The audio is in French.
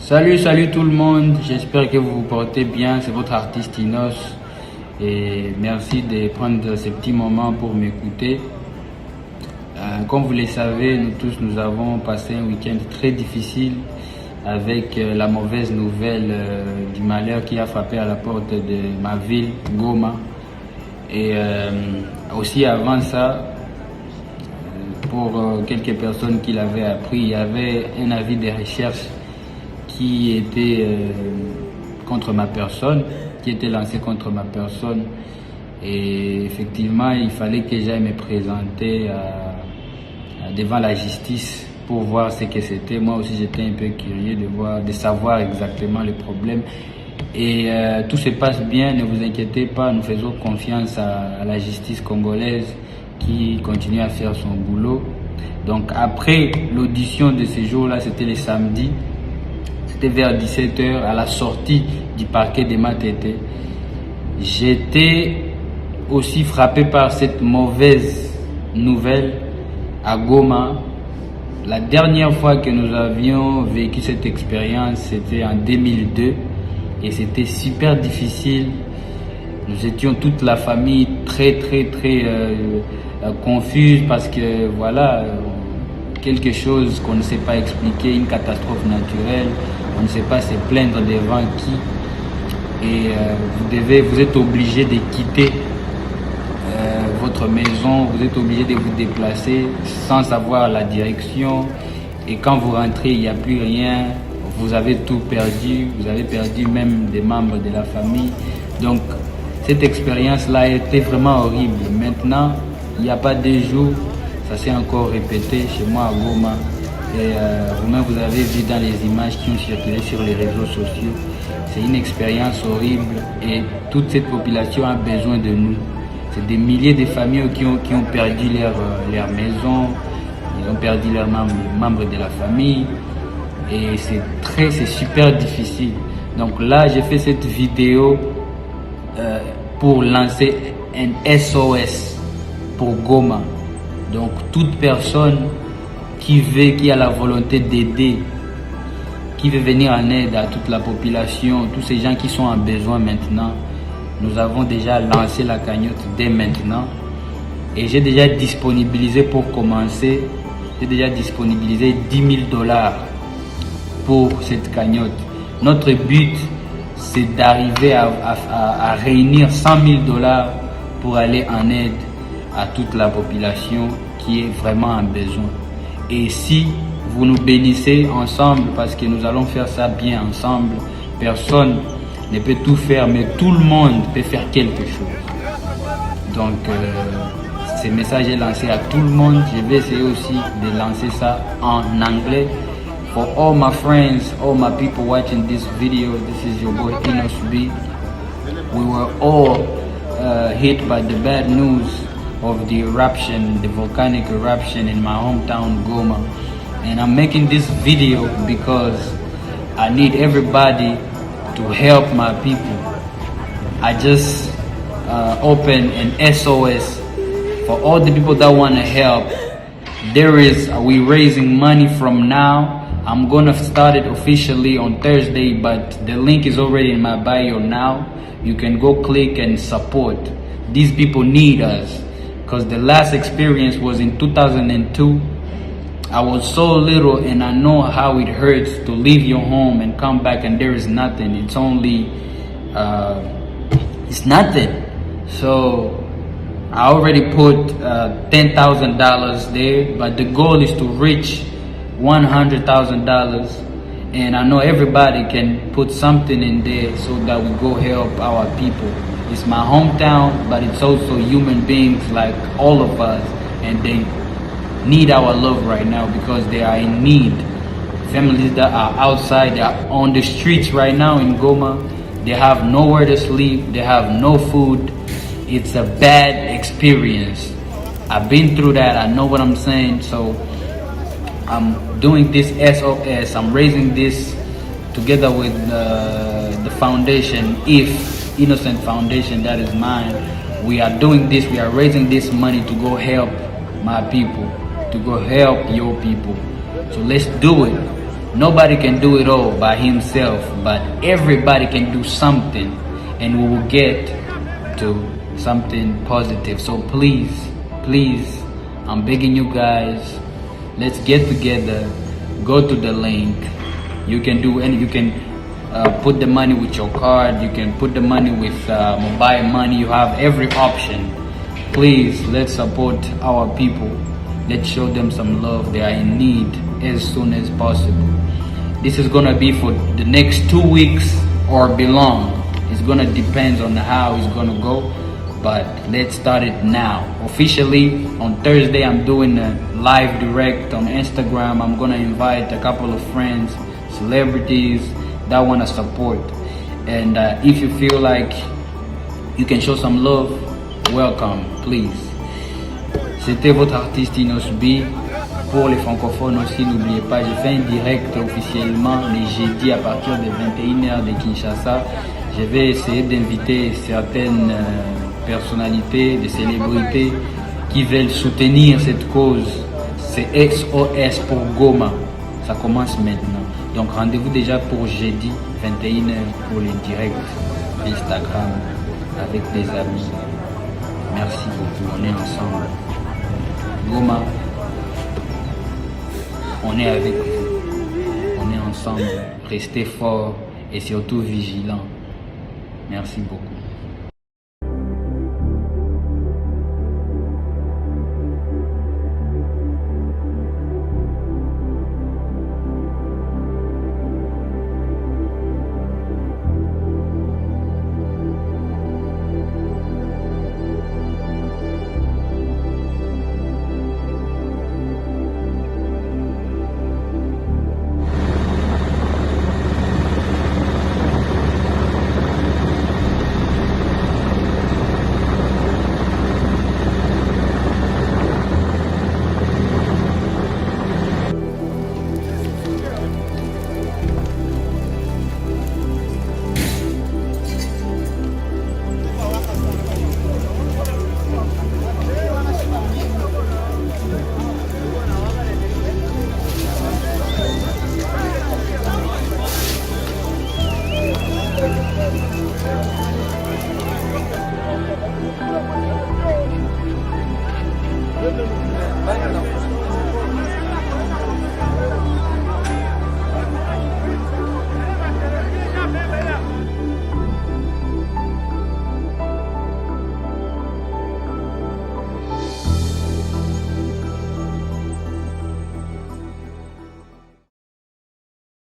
Salut tout le monde, j'espère que vous vous portez bien, c'est votre artiste Inos et merci de prendre ces petits moments pour m'écouter. Comme vous le savez, nous avons passé un week-end très difficile avec la mauvaise nouvelle du malheur qui a frappé à la porte de ma ville, Goma. Et aussi avant ça, pour quelques personnes qui l'avaient appris, il y avait un avis de recherche qui était contre ma personne, qui était lancé contre ma personne. Et effectivement, il fallait que j'aille me présenter devant la justice pour voir ce que c'était. Moi aussi, j'étais un peu curieux de savoir exactement le problème. Et tout se passe bien, ne vous inquiétez pas, nous faisons confiance à la justice congolaise qui continue à faire son boulot. Donc après l'audition de ce jour-là, c'était le samedi, c'était vers 17h à la sortie du parquet de Matete. J'étais aussi frappé par cette mauvaise nouvelle à Goma. La dernière fois que nous avions vécu cette expérience, c'était en 2002 et c'était super difficile. Nous étions toute la famille très confuse parce que voilà, quelque chose qu'on ne sait pas expliquer, une catastrophe naturelle, on ne sait pas se plaindre devant qui. Et vous êtes obligé de quitter votre maison, vous êtes obligé de vous déplacer sans savoir la direction. Et quand vous rentrez, il n'y a plus rien, vous avez tout perdu, vous avez perdu même des membres de la famille. Donc cette expérience-là a été vraiment horrible. Maintenant, il n'y a pas 2 jours, ça s'est encore répété chez moi à Goma. Et vous-même, vous avez vu dans les images qui ont circulé sur les réseaux sociaux. C'est une expérience horrible et toute cette population a besoin de nous. C'est des milliers de familles qui ont perdu leur maison, ils ont perdu leurs membres de la famille. Et c'est super difficile. Donc là, j'ai fait cette vidéo pour lancer un SOS pour Goma. Donc toute personne qui a la volonté d'aider, qui veut venir en aide à toute la population, tous ces gens qui sont en besoin maintenant, nous avons déjà lancé la cagnotte dès maintenant. Et j'ai déjà disponibilisé pour commencer, j'ai déjà disponibilisé $10 000 pour cette cagnotte. Notre but, c'est d'arriver à réunir $100 000 pour aller en aide à toute la population qui est vraiment en besoin. Et si vous nous bénissez ensemble, parce que nous allons faire ça bien ensemble, personne ne peut tout faire, mais tout le monde peut faire quelque chose. Donc ce message est lancé à tout le monde. Je vais essayer aussi de lancer ça en anglais. For all my friends, all my people watching this video, this is your boy Inos B. We were all hit by the bad news of the eruption, the volcanic eruption in my hometown Goma. And I'm making this video because I need everybody to help my people. I just opened an SOS for all the people that want to help. We're raising money from now. I'm gonna start it officially on Thursday, but the link is already in my bio now. You can go click and support. These people need us, because the last experience was in 2002. I was so little and I know how it hurts to leave your home and come back and there is nothing. It's only, it's nothing. So I already put $10,000 there, but the goal is to reach $100,000. And I know everybody can put something in there so that we go help our people. It's my hometown, but it's also human beings like all of us, and they need our love right now because they are in need. Families that are outside, they are on the streets right now in Goma. They have nowhere to sleep, they have no food. It's a bad experience. I've been through that, I know what I'm saying. So I'm doing this SOS, I'm raising this together with the foundation, If Innocent Foundation, that is mine. We are doing this, we are raising this money to go help my people, to go help your people. So let's do it. Nobody can do it all by himself, but everybody can do something, and we will get to something positive. So please, please, I'm begging you guys, let's get together. Go to the link. You can do any. You can put the money with your card. You can put the money with mobile money. You have every option. Please, let's support our people. Let's show them some love. They are in need as soon as possible. This is gonna be for the next 2 weeks or belong. It's gonna depend on how it's gonna go, but let's start it now. Officially on Thursday, I'm doing a live direct on Instagram. I'm gonna invite a couple of friends, celebrities that wanna support. And if you feel like you can show some love, welcome, please. C'était votre artiste Inosbi. Pour les francophones aussi, n'oubliez pas, j'ai fait un direct officiellement les jeudis à partir de 21h de Kinshasa. Je vais essayer d'inviter certaines personnalités, des célébrités qui veulent soutenir cette cause. C'est SOS pour Goma. Ça commence maintenant. Donc rendez-vous déjà pour jeudi 21h pour les directs Instagram avec des amis. Merci beaucoup, on est ensemble. Goma, on est avec vous, on est ensemble, restez forts et surtout vigilants. Merci beaucoup.